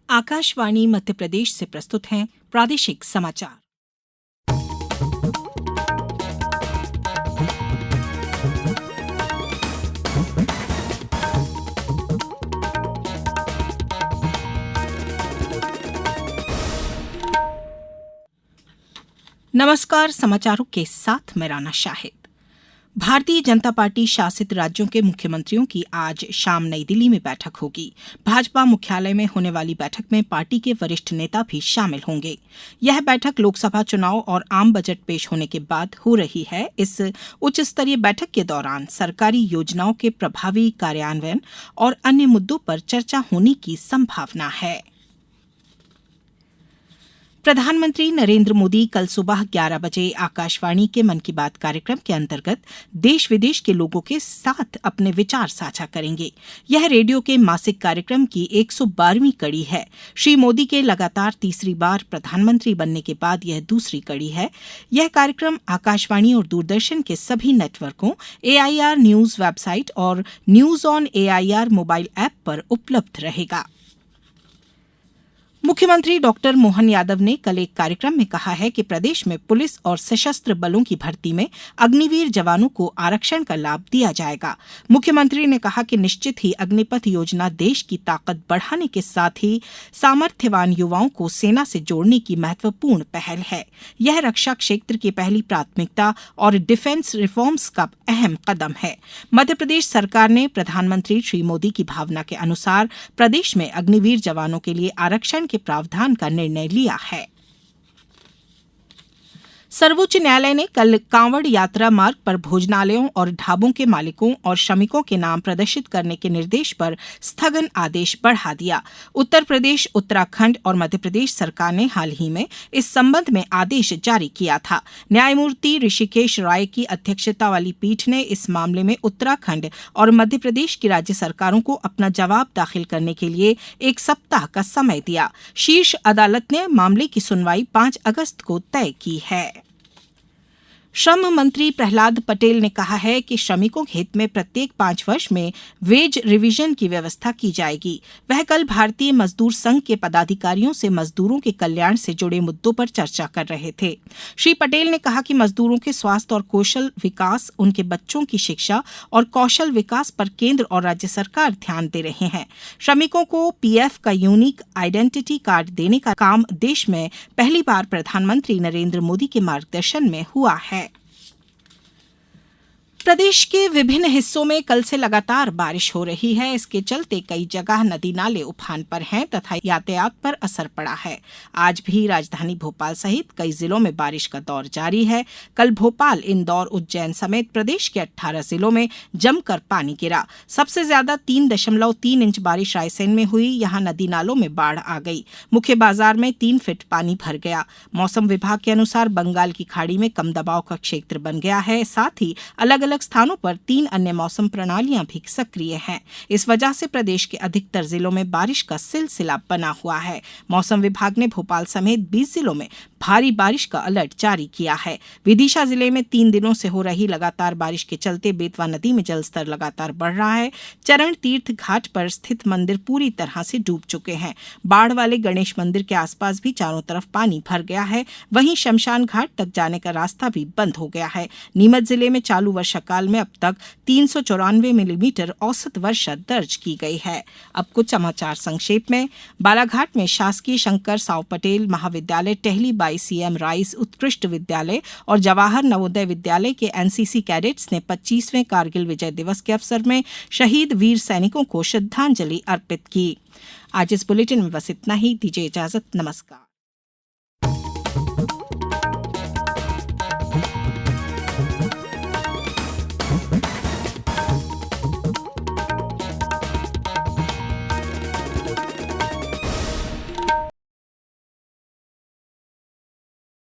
आकाशवाणी मध्य प्रदेश से प्रस्तुत हैं प्रादेशिक समाचार। नमस्कार, समाचारों के साथ मैं राना शाहिद। भारतीय जनता पार्टी शासित राज्यों के मुख्यमंत्रियों की आज शाम नई दिल्ली में बैठक होगी। भाजपा मुख्यालय में होने वाली बैठक में पार्टी के वरिष्ठ नेता भी शामिल होंगे। यह बैठक लोकसभा चुनाव और आम बजट पेश होने के बाद हो रही है। इस उच्च स्तरीय बैठक के दौरान सरकारी योजनाओं के प्रभावी कार्यान्वयन और अन्य मुद्दों पर चर्चा होने की संभावना है। प्रधानमंत्री नरेंद्र मोदी कल सुबह 11 बजे आकाशवाणी के मन की बात कार्यक्रम के अंतर्गत देश विदेश के लोगों के साथ अपने विचार साझा करेंगे। यह रेडियो के मासिक कार्यक्रम की 112वीं कड़ी है। श्री मोदी के लगातार तीसरी बार प्रधानमंत्री बनने के बाद यह दूसरी कड़ी है। यह कार्यक्रम आकाशवाणी और दूरदर्शन के सभी नेटवर्कों, AIR न्यूज वेबसाइट और news on AIR mobile app पर उपलब्ध रहेगा। मुख्यमंत्री डॉक्टर मोहन यादव ने कल एक कार्यक्रम में कहा है कि प्रदेश में पुलिस और सशस्त्र बलों की भर्ती में अग्निवीर जवानों को आरक्षण का लाभ दिया जाएगा। मुख्यमंत्री ने कहा कि निश्चित ही अग्निपथ योजना देश की ताकत बढ़ाने के साथ ही सामर्थ्यवान युवाओं को सेना से जोड़ने की महत्वपूर्ण पहल है। यह रक्षा क्षेत्र की पहली प्राथमिकता और डिफेंस रिफॉर्म्स का अहम कदम है। मध्यप्रदेश सरकार ने प्रधानमंत्री श्री मोदी की भावना के अनुसार प्रदेश में अग्निवीर जवानों के लिए आरक्षण के प्रावधान का निर्णय लिया है। सर्वोच्च न्यायालय ने कल कांवड़ यात्रा मार्ग पर भोजनालयों और ढाबों के मालिकों और श्रमिकों के नाम प्रदर्शित करने के निर्देश पर स्थगन आदेश बढ़ा दिया। उत्तर प्रदेश, उत्तराखंड और मध्य प्रदेश सरकार ने हाल ही में इस संबंध में आदेश जारी किया था। न्यायमूर्ति ऋषिकेश राय की अध्यक्षता वाली पीठ ने इस मामले में उत्तराखंड और मध्य प्रदेश की राज्य सरकारों को अपना जवाब दाखिल करने के लिए 1 सप्ताह का समय दिया। शीर्ष अदालत ने मामले की सुनवाई 5 अगस्त को तय की है। श्रम मंत्री प्रहलाद पटेल ने कहा है कि श्रमिकों के हित में प्रत्येक 5 वर्ष में वेज रिवीजन की व्यवस्था की जाएगी। वह कल भारतीय मजदूर संघ के पदाधिकारियों से मजदूरों के कल्याण से जुड़े मुद्दों पर चर्चा कर रहे थे। श्री पटेल ने कहा कि मजदूरों के स्वास्थ्य और कौशल विकास, उनके बच्चों की शिक्षा और कौशल विकास पर केंद्र और राज्य सरकार ध्यान दे रहे हैं। श्रमिकों को PF का यूनिक आइडेंटिटी कार्ड देने का काम देश में पहली बार प्रधानमंत्री नरेंद्र मोदी के मार्गदर्शन में हुआ है। प्रदेश के विभिन्न हिस्सों में कल से लगातार बारिश हो रही है। इसके चलते कई जगह नदी नाले उफान पर हैं तथा यातायात पर असर पड़ा है। आज भी राजधानी भोपाल सहित कई जिलों में बारिश का दौर जारी है। कल भोपाल, इंदौर, उज्जैन समेत प्रदेश के 18 जिलों में जमकर पानी गिरा। सबसे ज्यादा 3.3 इंच बारिश रायसेन में हुई। यहां नदी नालों में बाढ़ आ गई। मुख्य बाजार में 3 फीट पानी भर गया। मौसम विभाग के अनुसार बंगाल की खाड़ी में कम दबाव का क्षेत्र बन गया है। साथ ही अलग अलग स्थानों पर 3 अन्य मौसम प्रणालियां भी सक्रिय हैं। इस वजह से प्रदेश के अधिकतर जिलों में बारिश का सिलसिला बना हुआ है। मौसम विभाग ने भोपाल समेत 20 जिलों में भारी बारिश का अलर्ट जारी किया है। विदिशा जिले में 3 दिनों से हो रही लगातार बारिश के चलते बेतवा नदी में जलस्तर लगातार बढ़ रहा है। चरण तीर्थ घाट पर स्थित मंदिर पूरी तरह से डूब चुके हैं। बाढ़ वाले गणेश मंदिर के आसपास भी चारों तरफ पानी भर गया है। वहीं शमशान घाट तक जाने का रास्ता भी बंद हो गया है। नीमच जिले में चालू वर्षा काल में अब तक 394 मिलीमीटर औसत वर्षा दर्ज की गई है। अब कुछ समाचार संक्षेप में। बालाघाट में शासकीय शंकर साव पटेल महाविद्यालय, टहली बाई CM राइस उत्कृष्ट विद्यालय और जवाहर नवोदय विद्यालय के NCC कैडेट्स ने 25वें कारगिल विजय दिवस के अवसर में शहीद वीर सैनिकों को श्रद्धांजलि अर्पित की। आज इस बुलेटिन में बस इतना ही। दीजिए इजाजत। नमस्कार।